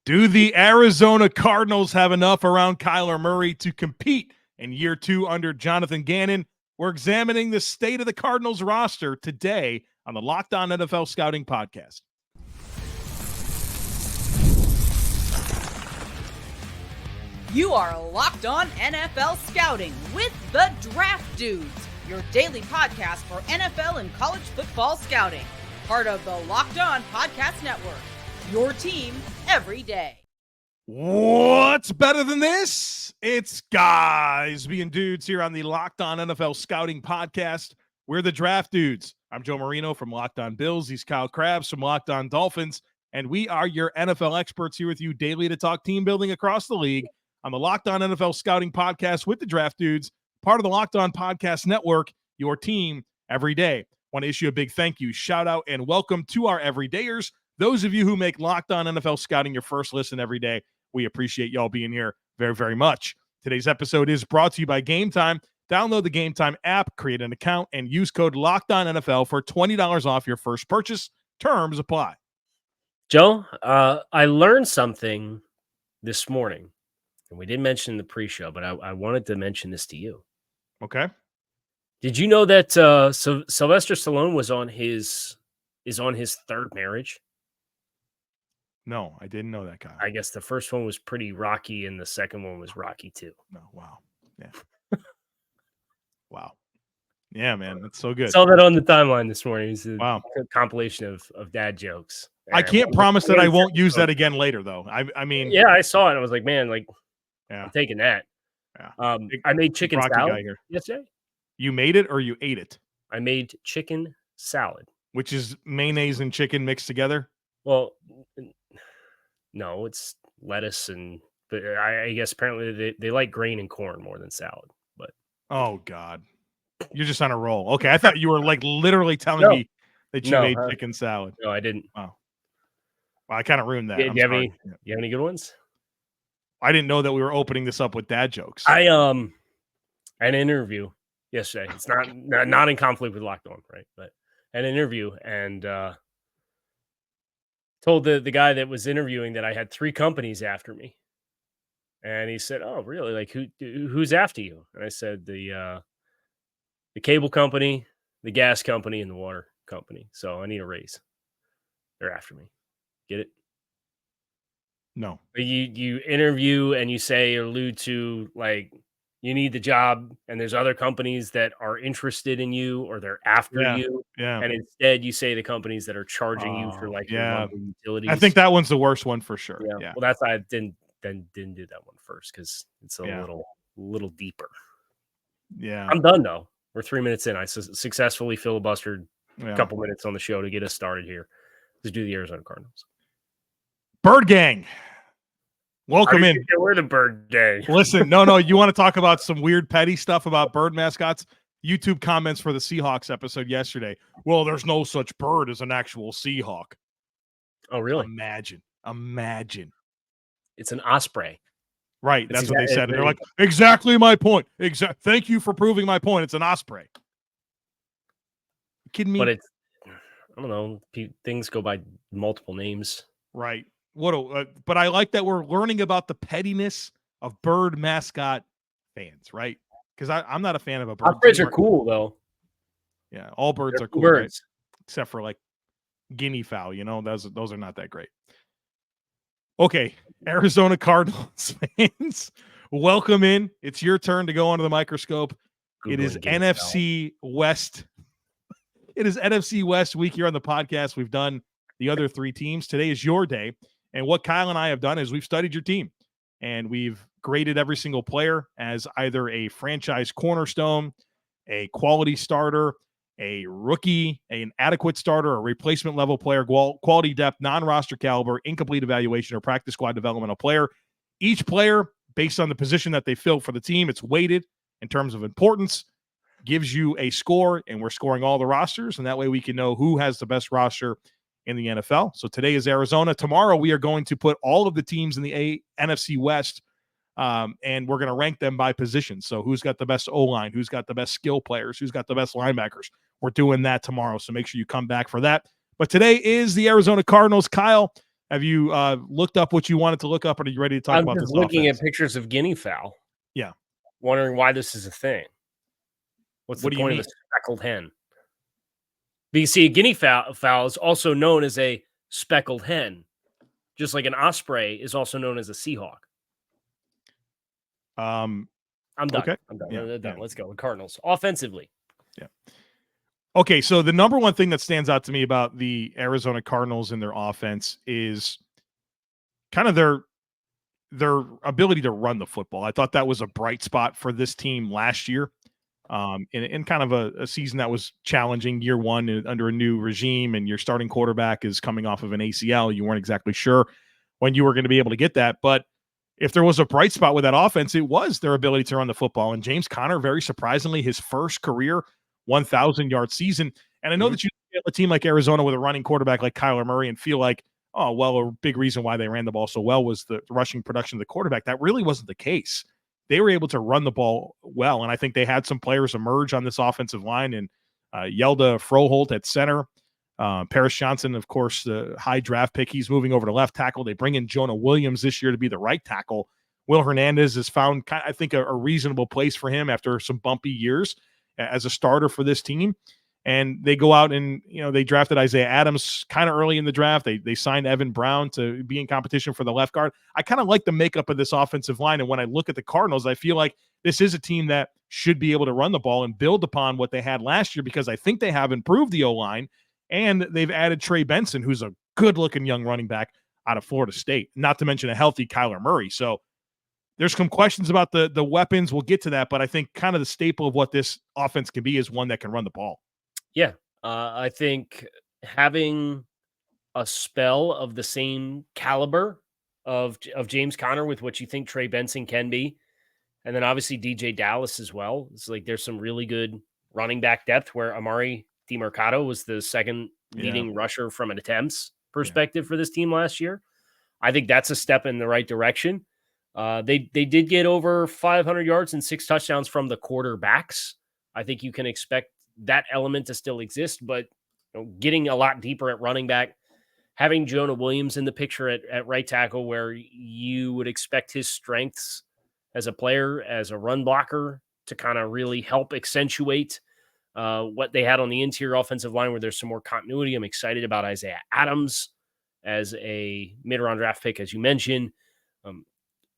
Do the Arizona Cardinals have enough around Kyler Murray to compete in year 2 under Jonathan Gannon? We're examining the state of the Cardinals roster today on the Locked On NFL Scouting Podcast. You are Locked On NFL Scouting with the Draft Dudes, your daily podcast for NFL and college football scouting. Part of the Locked On Podcast Network, your team every day. What's better than this? It's guys being dudes here on the Locked On NFL Scouting Podcast. We're the Draft Dudes. I'm Joe Marino from Locked On Bills. He's Kyle Crabbs from Locked On Dolphins. And we are your NFL experts here with you daily to talk team building across the league on the Locked On NFL Scouting Podcast with the Draft Dudes, part of the Locked On Podcast Network, your team every day. Want to issue a big thank you, shout out, and welcome to our everydayers. Those of you who make Locked On NFL Scouting your first listen every day, we appreciate y'all being here very, very much. Today's episode is brought to you by Game Time. Download the Game Time app, create an account, and use code LOCKEDONNFL for $20 off your first purchase. Terms apply. Joe, I learned something this morning, and we didn't mention in the pre-show, but I wanted to mention this to you. Okay. Did you know that Sylvester Stallone is on his third marriage? No, I didn't know that, Kyle. I guess the first one was pretty rocky, and the second one was rocky too. No, wow. Yeah. Wow. Yeah, man, that's so good. Saw that on the timeline this morning. It's a Wow. compilation of dad jokes. I can't promise that I won't use that again later, though. I mean, yeah, I saw it. And I was like, man, yeah. I'm taking that. Yeah. I made chicken salad yesterday. You made it or you ate it? I made chicken salad, which is mayonnaise and chicken mixed together. Well, no, it's lettuce but I guess apparently they like grain and corn more than salad. But oh God, you're just on a roll. Okay, I thought you were like literally telling me that you made chicken salad. No, I didn't. Oh, well, I kind of ruined that. Do you have any good ones? I didn't know that we were opening this up with dad jokes. I had an interview yesterday. It's not in conflict with Locked On, right? But an interview and told the guy that was interviewing that I had 3 companies after me. And he said, "Oh, really? Like who's after you?" And I said, "The cable company, the gas company, and the water company. So I need a raise. They're after me. Get it?" No. You interview and you say or allude to like you need the job and there's other companies that are interested in you or they're after you. Yeah. And instead you say the companies that are charging you for like your utilities. I think that one's the worst one for sure. Yeah. Well, that's why I didn't do that one first because it's a little deeper. Yeah. I'm done though. We're 3 minutes in. I successfully filibustered a couple minutes on the show to get us started here. Let's do the Arizona Cardinals. Bird Gang. Welcome in. We're the Bird Gang. Listen, no. You want to talk about some weird petty stuff about bird mascots? YouTube comments for the Seahawks episode yesterday. Well, there's no such bird as an actual Seahawk. Oh, really? Imagine. It's an osprey. Right. That's what they said. And they're like, exactly my point. Thank you for proving my point. It's an osprey. You kidding me? But it's, I don't know. Things go by multiple names. Right. But I like that we're learning about the pettiness of bird mascot fans, right? Because I'm not a fan of a bird. Ospreys are cool, though. Yeah, all birds are cool, birds. Right? Except for like guinea fowl. Those are not that great. Okay, Arizona Cardinals fans, welcome in. It's your turn to go under the microscope. It is NFC West. It is NFC West week here on the podcast. We've done the other 3 teams. Today is your day. And what Kyle and I have done is we've studied your team and we've graded every single player as either a franchise cornerstone, a quality starter, a rookie, an adequate starter, a replacement level player, quality depth, non-roster caliber, incomplete evaluation, or practice squad developmental player. Each player, based on the position that they fill for the team, it's weighted in terms of importance, gives you a score, and we're scoring all the rosters, and that way we can know who has the best roster in the NFL. So today is Arizona. Tomorrow we are going to put all of the teams in the NFC West, and we're going to rank them by position. So who's got the best O-line, who's got the best skill players, who's got the best linebackers. We're doing that tomorrow, so make sure you come back for that. But today is the Arizona Cardinals. Kyle, Have you looked up what you wanted to look up, or are you ready to talk about this? I'm just looking offense? at pictures of guinea fowl. Yeah. Wondering why this is a thing. What's the point of a speckled hen? Because see, a guinea fowl is also known as a speckled hen, just like an osprey is also known as a seahawk. I'm done. Okay. I'm done. Yeah, done. Let's go with Cardinals offensively. Yeah. Okay, so the number one thing that stands out to me about the Arizona Cardinals and their offense is kind of their ability to run the football. I thought that was a bright spot for this team last year, in kind of a season that was challenging, year one under a new regime, and your starting quarterback is coming off of an ACL. You weren't exactly sure when you were going to be able to get that, but if there was a bright spot with that offense, it was their ability to run the football. And James Conner, very surprisingly, his first career 1,000-yard season. And I know that you get a team like Arizona with a running quarterback like Kyler Murray and feel like, oh, well, a big reason why they ran the ball so well was the rushing production of the quarterback. That really wasn't the case. They were able to run the ball well, and I think they had some players emerge on this offensive line, and Yelda Froholt at center, Paris Johnson, of course, the high draft pick. He's moving over to left tackle. They bring in Jonah Williams this year to be the right tackle. Will Hernandez has found, I think, a reasonable place for him after some bumpy years as a starter for this team. And they go out and, they drafted Isaiah Adams kind of early in the draft. They signed Evan Brown to be in competition for the left guard. I kind of like the makeup of this offensive line. And when I look at the Cardinals, I feel like this is a team that should be able to run the ball and build upon what they had last year, because I think they have improved the O-line, and they've added Trey Benson, who's a good-looking young running back out of Florida State, not to mention a healthy Kyler Murray. So there's some questions about the weapons. We'll get to that, but I think kind of the staple of what this offense can be is one that can run the ball. Yeah, I think having a spell of the same caliber of James Conner with what you think Trey Benson can be, and then obviously DJ Dallas as well. It's like there's some really good running back depth where Amari DiMercato was the second leading rusher from an attempts perspective for this team last year. I think that's a step in the right direction. They did get over 500 yards and 6 touchdowns from the quarterbacks. I think you can expect that element to still exist, but getting a lot deeper at running back, having Jonah Williams in the picture at right tackle, where you would expect his strengths as a player, as a run blocker, to kind of really help accentuate what they had on the interior offensive line, where there's some more continuity. I'm excited about Isaiah Adams as a mid-round draft pick, as you mentioned.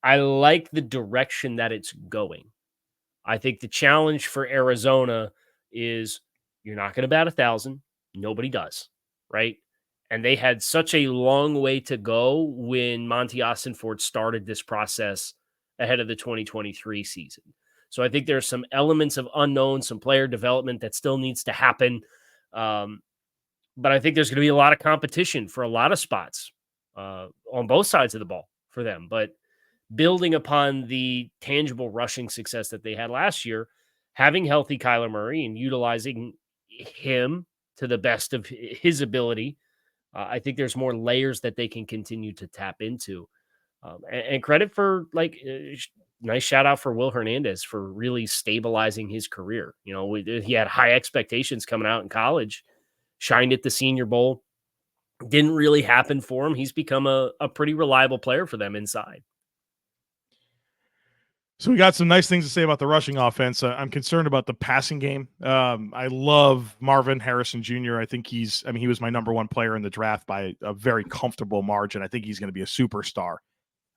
I like the direction that it's going. I think the challenge for Arizona is you're not going to bat 1,000. Nobody does, right? And they had such a long way to go when Monti Ossenfort started this process ahead of the 2023 season. So I think there's some elements of unknown, some player development that still needs to happen. But I think there's going to be a lot of competition for a lot of spots on both sides of the ball for them. But building upon the tangible rushing success that they had last year, having healthy Kyler Murray and utilizing him to the best of his ability, I think there's more layers that they can continue to tap into. And credit for, nice shout out for Will Hernandez for really stabilizing his career. He had high expectations coming out in college, shined at the Senior Bowl. Didn't really happen for him. He's become a pretty reliable player for them inside. So we got some nice things to say about the rushing offense. I'm concerned about the passing game. I love Marvin Harrison Jr. I think he was my number one player in the draft by a very comfortable margin. I think he's going to be a superstar.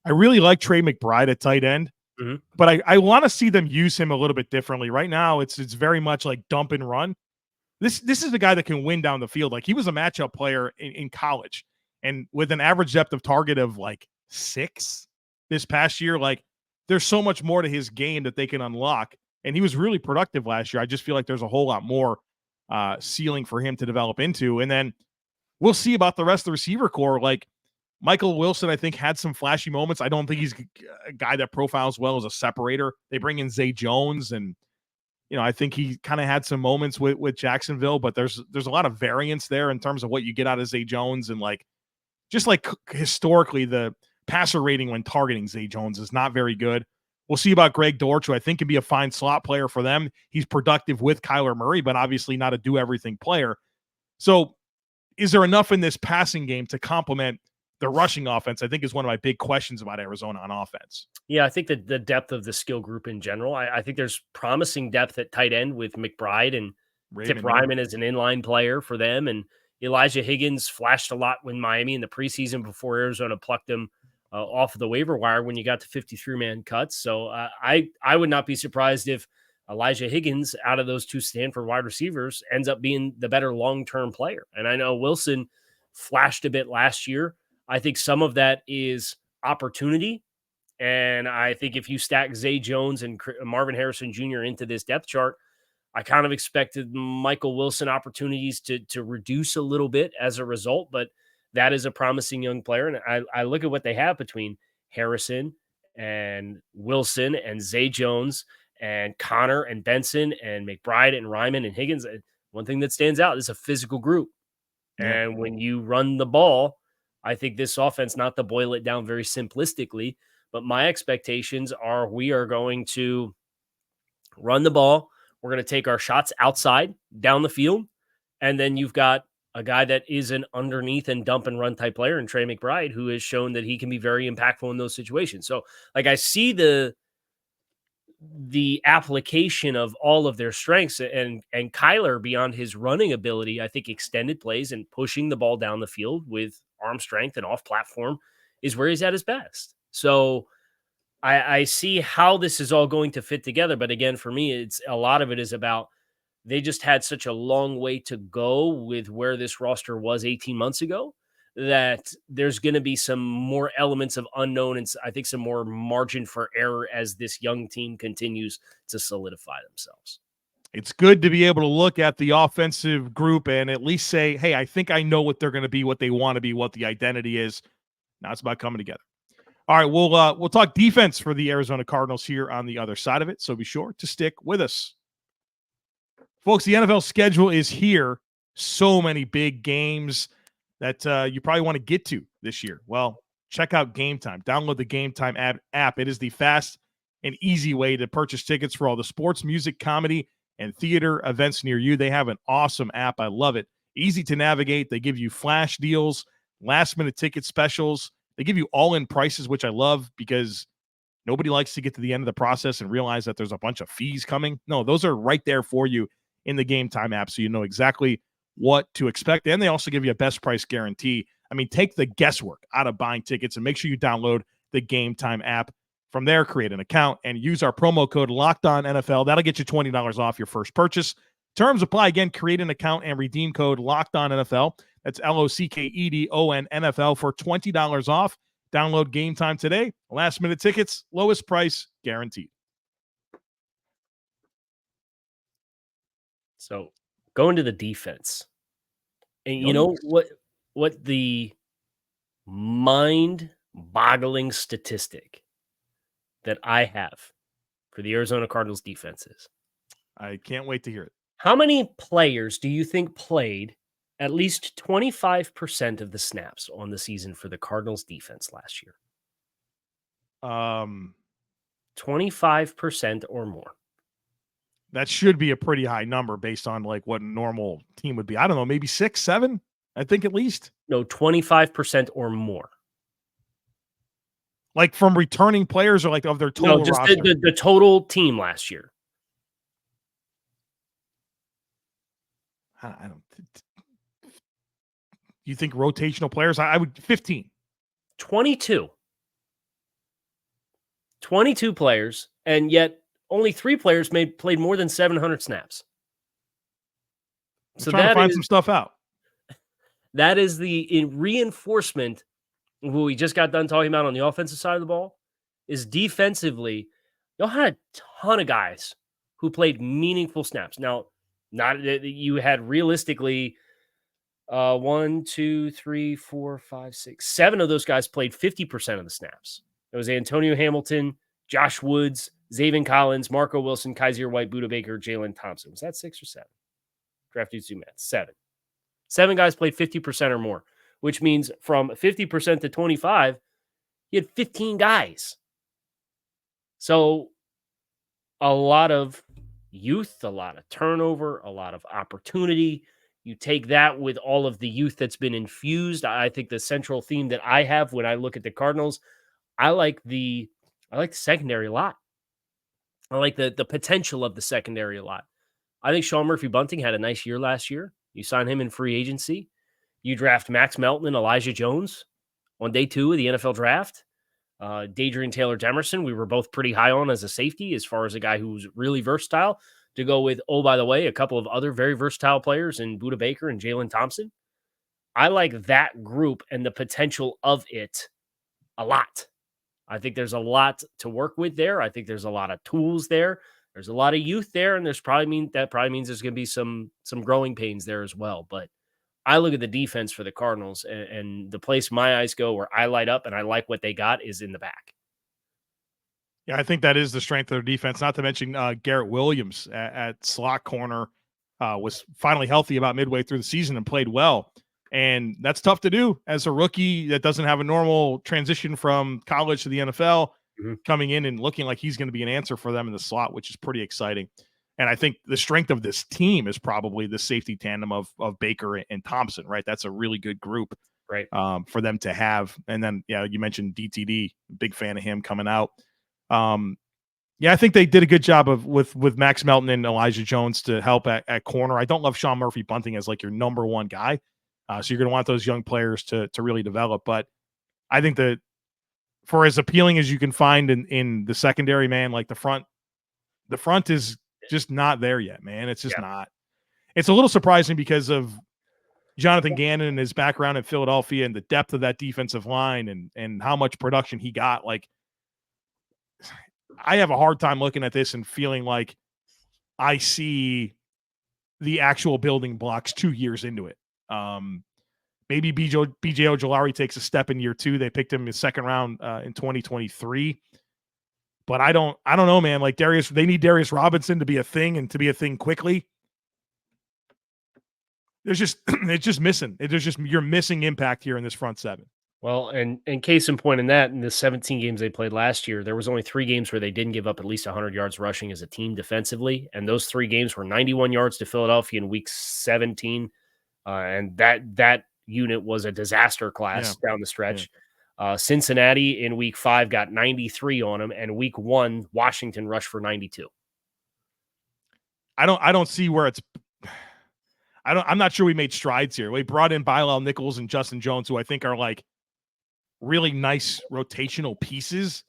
I really like Trey McBride at tight end, but I want to see them use him a little bit differently. Right now, it's very much like dump and run. This is the guy that can win down the field. Like, he was a matchup player in college, and with an average depth of target of 6 this past year, there's so much more to his game that they can unlock. And he was really productive last year. I just feel like there's a whole lot more ceiling for him to develop into. And then we'll see about the rest of the receiver core. Michael Wilson, I think, had some flashy moments. I don't think he's a guy that profiles well as a separator. They bring in Zay Jones, and I think he kind of had some moments with Jacksonville, but there's a lot of variance there in terms of what you get out of Zay Jones. And historically, the passer rating when targeting Zay Jones is not very good. We'll see about Greg Dortch, who I think can be a fine slot player for them. He's productive with Kyler Murray, but obviously not a do-everything player. So is there enough in this passing game to complement the rushing offense, I think, is one of my big questions about Arizona on offense. Yeah, I think that the depth of the skill group in general, I think there's promising depth at tight end with McBride and Tip Ryman as an inline player for them. And Elijah Higgins flashed a lot with Miami in the preseason before Arizona plucked him off of the waiver wire when you got to 53-man cuts. So I would not be surprised if Elijah Higgins, out of those two Stanford wide receivers, ends up being the better long-term player. And I know Wilson flashed a bit last year. I think some of that is opportunity. And I think if you stack Zay Jones and Marvin Harrison Jr. into this depth chart, I kind of expected Michael Wilson opportunities to reduce a little bit as a result, but that is a promising young player. And I look at what they have between Harrison and Wilson and Zay Jones and Connor and Benson and McBride and Ryman and Higgins. One thing that stands out is a physical group. Yeah. And when you run the ball, I think this offense, not to boil it down very simplistically, but my expectations are we are going to run the ball. We're going to take our shots outside, down the field. And then you've got a guy that is an underneath and dump and run type player in Trey McBride, who has shown that he can be very impactful in those situations. So like I see the application of all of their strengths, and Kyler, beyond his running ability, I think extended plays and pushing the ball down the field with arm strength and off platform is where he's at his best. So I see how this is all going to fit together. But again, for me, it's a lot of it is about they just had such a long way to go with where this roster was 18 months ago that there's going to be some more elements of unknown and I think some more margin for error as this young team continues to solidify themselves. It's good to be able to look at the offensive group and at least say, hey, I think I know what they're going to be, what they want to be, what the identity is. Now it's about coming together. All right, we'll talk defense for the Arizona Cardinals here on the other side of it, so be sure to stick with us. Folks, the NFL schedule is here. So many big games that you probably want to get to this year. Well, check out Game Time. Download the Game Time app. It is the fast and easy way to purchase tickets for all the sports, music, comedy, and theater events near you. They have an awesome app. I love it. Easy to navigate. They give you flash deals, last-minute ticket specials. They give you all-in prices, which I love because nobody likes to get to the end of the process and realize that there's a bunch of fees coming. No, those are right there for you in the Game Time app, so you know exactly what to expect. And they also give you a best price guarantee. I mean, take the guesswork out of buying tickets and make sure you download the Game Time app. From there, create an account and use our promo code LOCKEDONNFL. That'll get you $20 off your first purchase. Terms apply. Again, create an account and redeem code LOCKEDONNFL. That's LOCKEDONNFL for $20 off. Download Game Time today. Last-minute tickets, lowest price guaranteed. So going to the defense. And you know what the mind-boggling statistic that I have for the Arizona Cardinals defense is? I can't wait to hear it. How many players do you think played at least 25% of the snaps on the season for the Cardinals defense last year? 25% or more. That should be a pretty high number based on like what a normal team would be. I don't know, maybe 6, 7, I think at least. No, 25% or more. Like from returning players or like of their total roster? The total team last year. I don't. You think rotational players? I would 15. 22. 22 players, and yet only 3 players played more than 700 snaps. So trying to find some stuff out. That is the reinforcement what we just got done talking about on the offensive side of the ball is defensively. Y'all had a ton of guys who played meaningful snaps. Now, not you had realistically 1, 2, 3, 4, 5, 6, 7 of those guys played 50% of the snaps. It was Antonio Hamilton, Josh Woods, Zaven Collins, Marco Wilson, Kyzir White, Budda Baker, Jalen Thompson. Was that 6 or 7? Draft dudes do math. 7. 7 guys played 50% or more, which means from 50% to 25, he had 15 guys. So a lot of youth, a lot of turnover, a lot of opportunity. You take that with all of the youth that's been infused. I think the central theme that I have when I look at the Cardinals, I like the secondary a lot. I like the potential of the secondary a lot. I think Sean Murphy-Bunting had a nice year last year. You sign him in free agency. You draft Max Melton and Elijah Jones on day 2 of the NFL draft. Dadrian Taylor-Demerson, we were both pretty high on as a safety, as far as a guy who's really versatile, to go with, oh, by the way, a couple of other very versatile players in Budda Baker and Jalen Thompson. I like that group and the potential of it a lot. I think there's a lot to work with there. I think there's a lot of tools there. There's a lot of youth there, and that probably means there's going to be some growing pains there as well. But I look at the defense for the Cardinals, and the place my eyes go where I light up and I like what they got is in the back. Yeah, I think that is the strength of their defense. Not to mention Garrett Williams at slot corner was finally healthy about midway through the season and played well. And that's tough to do as a rookie that doesn't have a normal transition from college to the NFL, coming in and looking like he's going to be an answer for them in the slot, which is pretty exciting. And I think the strength of this team is probably the safety tandem of Baker and Thompson, right? That's a really good group, right, for them to have. And then, yeah, you mentioned DTD, big fan of him coming out. Yeah, I think they did a good job with Max Melton and Elijah Jones to help at corner. I don't love Sean Murphy-Bunting as like your number one guy. So you're going to want those young players to really develop. But I think that for as appealing as you can find in the secondary, man, like the front is just not there yet, man. It's just not. It's a little surprising because of Jonathan Gannon and his background in Philadelphia and the depth of that defensive line and how much production he got. Like, I have a hard time looking at this and feeling like I see the actual building blocks 2 years into it. Maybe BJ Ojulari takes a step in year 2. They picked him in the second round in 2023. But I don't know, man. Like they need Darius Robinson to be a thing and to be a thing quickly. It's just missing. You're missing impact here in this front seven. Well, and case in point in that, in the 17 games they played last year, there was only 3 games where they didn't give up at least 100 yards rushing as a team defensively. And those 3 games were 91 yards to Philadelphia in week 17. And that unit was a disaster class down the stretch. Yeah. Cincinnati in week 5 got 93 on them, and week 1, Washington rushed for 92. I don't see where it's. I'm not sure we made strides here. We brought in Bilal Nichols and Justin Jones, who I think are like really nice rotational pieces,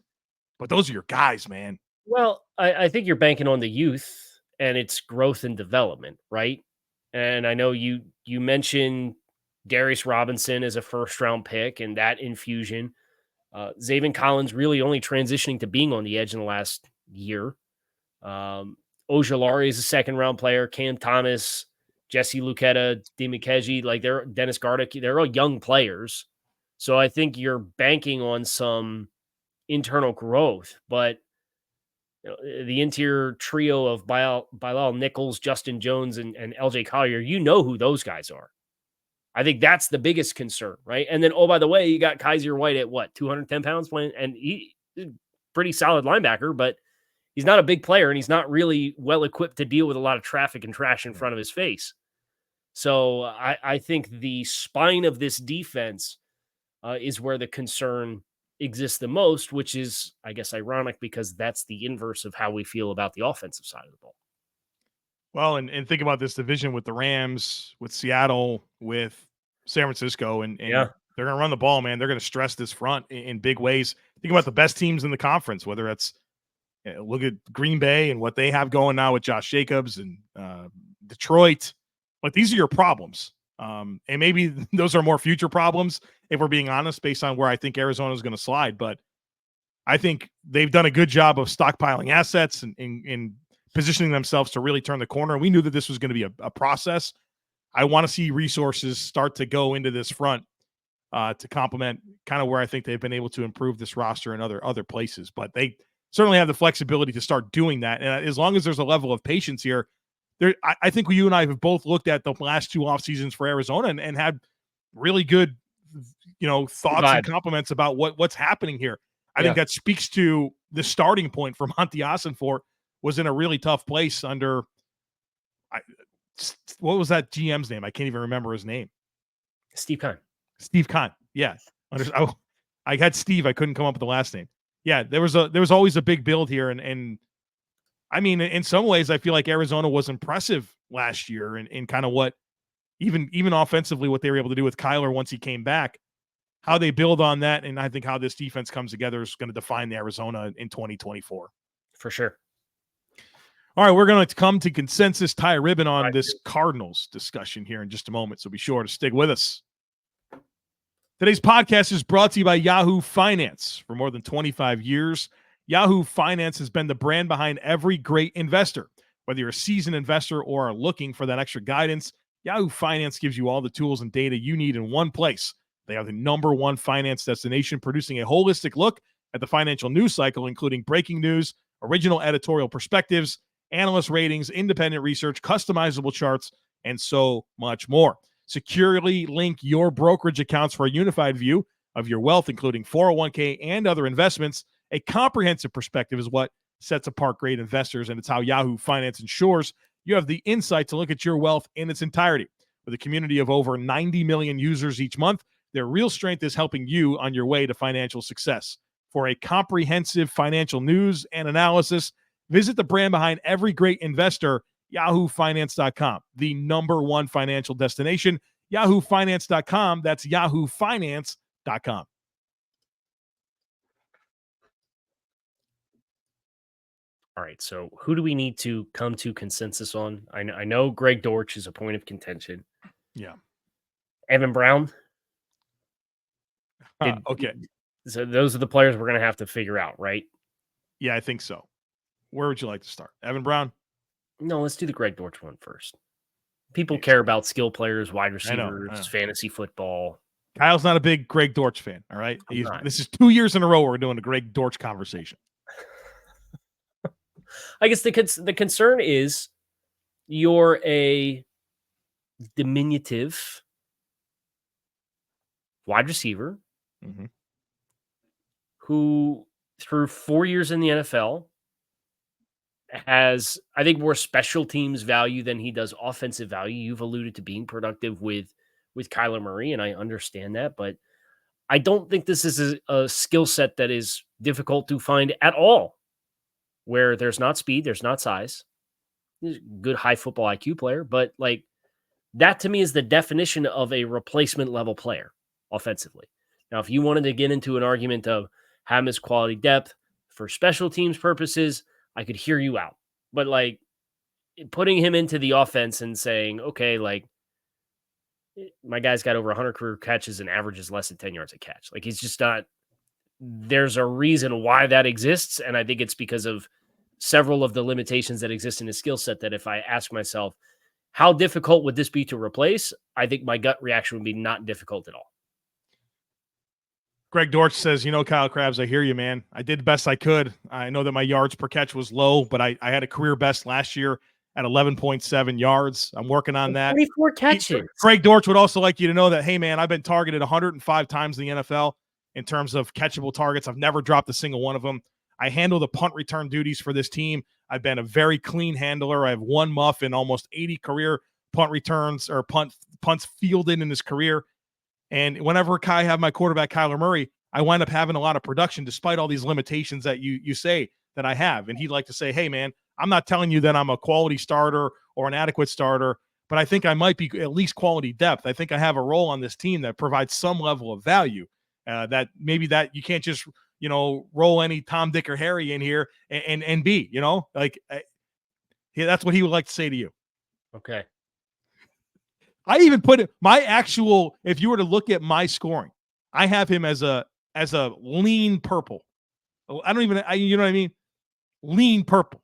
but those are your guys, man. Well, I think you're banking on the youth and its growth and development, right? And I know you mentioned Darius Robinson as a first-round pick and that infusion. Zaven Collins really only transitioning to being on the edge in the last year. Ojulari is a second-round player. Cam Thomas, Jesse Luketa, Dimikeji, like they're Dennis Gardick. They're all young players. So I think you're banking on some internal growth. But the interior trio of Bilal Nichols, Justin Jones, and LJ Collier, you know who those guys are. I think that's the biggest concern, right? And then, oh, by the way, you got Kyzir White at what, 210 pounds playing? And he's a pretty solid linebacker, but he's not a big player, and he's not really well-equipped to deal with a lot of traffic and trash in front of his face. So I think the spine of this defense is where the concern exists the most, which is, I guess, ironic because that's the inverse of how we feel about the offensive side of the ball. Well, and think about this division with the Rams, with Seattle, with San Francisco, and they're going to run the ball, man. They're going to stress this front in big ways. Think about the best teams in the conference, whether it's look at Green Bay and what they have going now with Josh Jacobs and Detroit. Like, these are your problems. And maybe those are more future problems, if we're being honest, based on where I think Arizona is going to slide. But I think they've done a good job of stockpiling assets and positioning themselves to really turn the corner. We knew that this was going to be a process. I want to see resources start to go into this front to complement kind of where I think they've been able to improve this roster in other places. But they certainly have the flexibility to start doing that. And as long as there's a level of patience here, I think you and I have both looked at the last 2 off seasons for Arizona and had really good, thoughts and compliments about what's happening here. I think that speaks to the starting point for Monti Ossenfort was in a really tough place under what was that GM's name? I can't even remember his name. Steve Kahn. Steve Kahn. Yeah. I had Steve. I couldn't come up with the last name. Yeah, there was always a big build here, and I mean, in some ways, I feel like Arizona was impressive last year in kind of what even offensively what they were able to do with Kyler once he came back. How they build on that, and I think how this defense comes together is going to define the Arizona in 2024. For sure. All right, we're going to come to consensus, tie a ribbon on this Cardinals discussion here in just a moment, so be sure to stick with us. Today's podcast is brought to you by Yahoo Finance. For more than 25 years, Yahoo Finance has been the brand behind every great investor. Whether you're a seasoned investor or are looking for that extra guidance, Yahoo Finance gives you all the tools and data you need in one place. They are the #1 finance destination, producing a holistic look at the financial news cycle, including breaking news, original editorial perspectives, analyst ratings, independent research, customizable charts, and so much more. Securely link your brokerage accounts for a unified view of your wealth, including 401k and other investments. A comprehensive perspective is what sets apart great investors, and it's how Yahoo Finance ensures you have the insight to look at your wealth in its entirety. With a community of over 90 million users each month, their real strength is helping you on your way to financial success. For a comprehensive financial news and analysis, visit the brand behind every great investor, yahoofinance.com, the #1 financial destination, yahoofinance.com. That's yahoofinance.com. All right, so who do we need to come to consensus on? I know Greg Dortch is a point of contention. Yeah. Evan Brown. Okay. So those are the players we're going to have to figure out, right? Yeah, I think so. Where would you like to start? Evan Brown? No, let's do the Greg Dortch one first. People care about skill players, wide receivers, I know. fantasy football. Kyle's not a big Greg Dortch fan, all right? This is 2 years in a row we're doing a Greg Dortch conversation. I guess the concern is you're a diminutive wide receiver who, through 4 years in the NFL, has, I think, more special teams value than he does offensive value. You've alluded to being productive with Kyler Murray, and I understand that, but I don't think this is a skill set that is difficult to find at all, where there's not speed, there's not size. He's a good high football IQ player, but like that to me is the definition of a replacement level player offensively. Now, if you wanted to get into an argument of having his quality depth for special teams purposes, I could hear you out. But like putting him into the offense and saying, okay, like my guy's got over 100 career catches and averages less than 10 yards a catch. Like he's just not, there's a reason why that exists. And I think it's because of several of the limitations that exist in his skill set that if I ask myself, how difficult would this be to replace? I think my gut reaction would be not difficult at all. Greg Dortch says, Kyle Crabbs, I hear you, man. I did the best I could. I know that my yards per catch was low, but I had a career best last year at 11.7 yards. I'm working on that. 24 catches. Greg Dortch would also like you to know that, hey, man, I've been targeted 105 times in the NFL in terms of catchable targets. I've never dropped a single one of them. I handle the punt return duties for this team. I've been a very clean handler. I have one muff in almost 80 career punt returns or punts fielded in his career. And whenever I have my quarterback, Kyler Murray, I wind up having a lot of production despite all these limitations that you say that I have. And he'd like to say, hey, man, I'm not telling you that I'm a quality starter or an adequate starter, but I think I might be at least quality depth. I think I have a role on this team that provides some level of value that maybe that you can't just, roll any Tom, Dick, or Harry in here and be, that's what he would like to say to you. Okay. I even put it, if you were to look at my scoring, I have him as a lean purple. You know what I mean? Lean purple.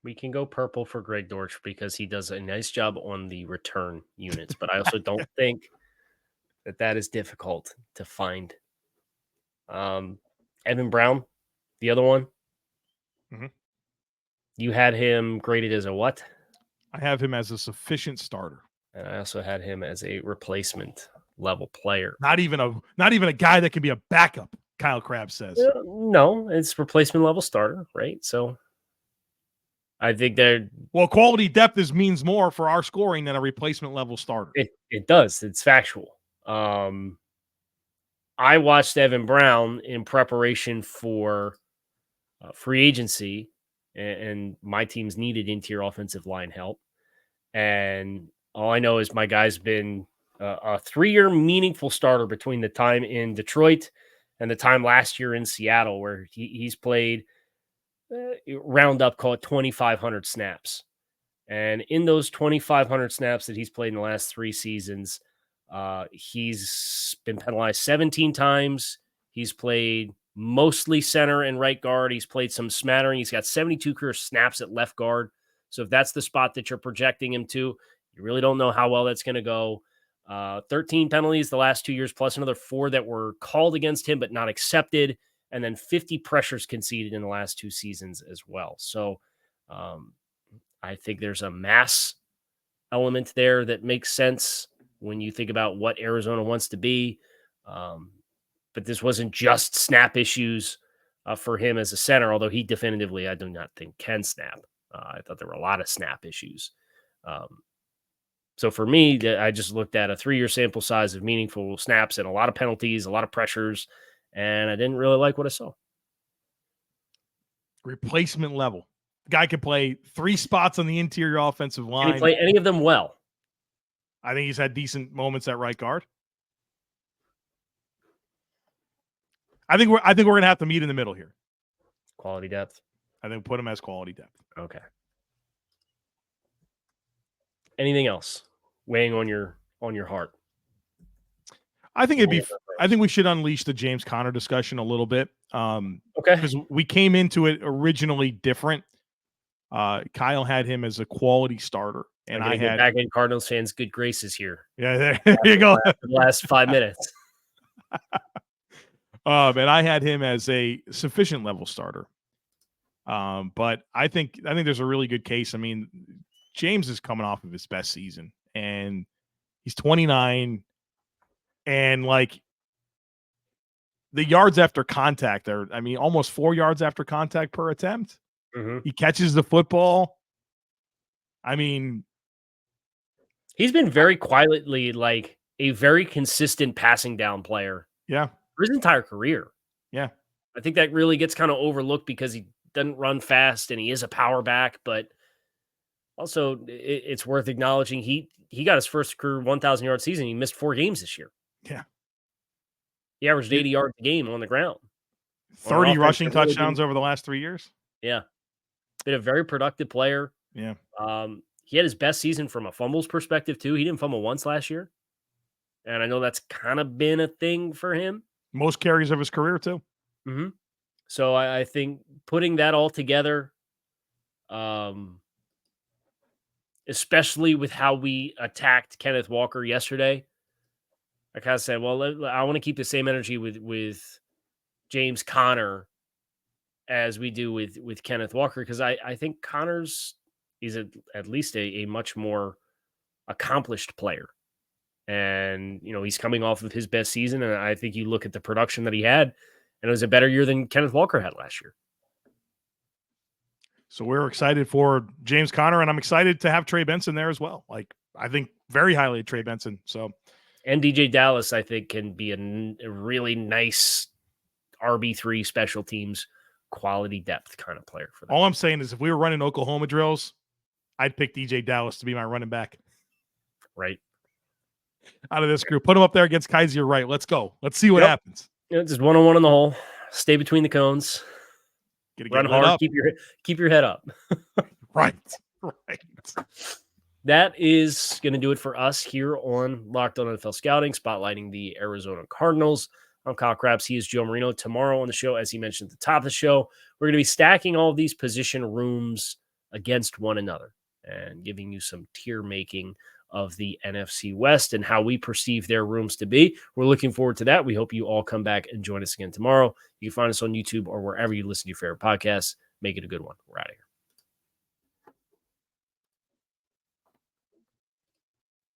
We can go purple for Greg Dortch because he does a nice job on the return units, but I also don't think that is difficult to find. Evan Brown, the other one. Mm-hmm. You had him graded as a what? I have him as a sufficient starter. And I also had him as a replacement level player. Not even a guy that can be a backup, Kyle Crabbs says. No, it's replacement level starter, right? So I think they're quality depth means more for our scoring than a replacement level starter. It does. It's factual. I watched Evan Brown in preparation for free agency, and my teams needed interior offensive line help. And all I know is my guy's been a 3-year meaningful starter between the time in Detroit and the time last year in Seattle, where he's played round up, call it 2,500 snaps. And in those 2,500 snaps that he's played in the last 3 seasons, he's been penalized 17 times. He's played mostly center and right guard. He's played some smattering. He's got 72 career snaps at left guard. So if that's the spot that you're projecting him to, you really don't know how well that's going to go. 13 penalties the last 2 years, plus another 4 that were called against him but not accepted, and then 50 pressures conceded in the last 2 seasons as well. So I think there's a mass element there that makes sense when you think about what Arizona wants to be. But this wasn't just snap issues for him as a center, although he definitively, I do not think, can snap. I thought there were a lot of snap issues. So for me, I just looked at a 3-year sample size of meaningful snaps and a lot of penalties, a lot of pressures, and I didn't really like what I saw. Replacement level. The guy could play 3 spots on the interior offensive line. Can he play any of them well? I think he's had decent moments at right guard. I think we're going to have to meet in the middle here. Quality depth. I think put him as quality depth. Okay. Anything else weighing on your heart? I think I think we should unleash the James Conner discussion a little bit. Okay. Because we came into it originally different. Kyle had him as a quality starter, and I had back in Cardinals fans' good graces here. Yeah, there you go. The last 5 minutes. And I had him as a sufficient level starter. But I think there's a really good case. I mean, James is coming off of his best season, and he's 29, and like the yards after contact are, I mean, almost 4 yards after contact per attempt. Mm-hmm. He catches the football. I mean, he's been very quietly like a very consistent passing down player. Yeah. For his entire career. Yeah. I think that really gets kind of overlooked because he doesn't run fast and he is a power back, but also it's worth acknowledging he got his first career 1,000-yard season. He missed 4 games this year. Yeah. He averaged 80 yards a game on the ground. 30 rushing touchdowns over the last 3 years. Yeah. Been a very productive player. Yeah. He had his best season from a fumbles perspective too. He didn't fumble once last year. And I know that's kind of been a thing for him. Most carries of his career too. Mm-hmm. So I think putting that all together, especially with how we attacked Kenneth Walker yesterday, I kind of said, well, I want to keep the same energy with James Conner as we do with Kenneth Walker, because I think Conner's is at least a much more accomplished player. And, you know, he's coming off of his best season, and I think you look at the production that he had, and it was a better year than Kenneth Walker had last year. So we're excited for James Conner, and I'm excited to have Trey Benson there as well. Like, I think very highly of Trey Benson. So, and DJ Dallas, I think, can be a really nice RB3 special teams quality depth kind of player for them. All I'm saying is if we were running Oklahoma drills, I'd pick DJ Dallas to be my running back. Right. Out of this group. Put him up there against Kyzir White. Let's go. Let's see what happens. You know, just 1-on-1 in the hole. Stay between the cones. Run hard. Up. Keep your head up. Right. That is going to do it for us here on Locked On NFL Scouting, spotlighting the Arizona Cardinals. I'm Kyle Crabbs. He is Joe Marino. Tomorrow on the show, as he mentioned at the top of the show, we're going to be stacking all of these position rooms against one another and giving you some tier making of the NFC West and how we perceive their rooms to be. We're looking forward to that. We hope you all come back and join us again tomorrow. You can find us on YouTube or wherever you listen to your favorite podcasts. Make it a good one. We're out of here.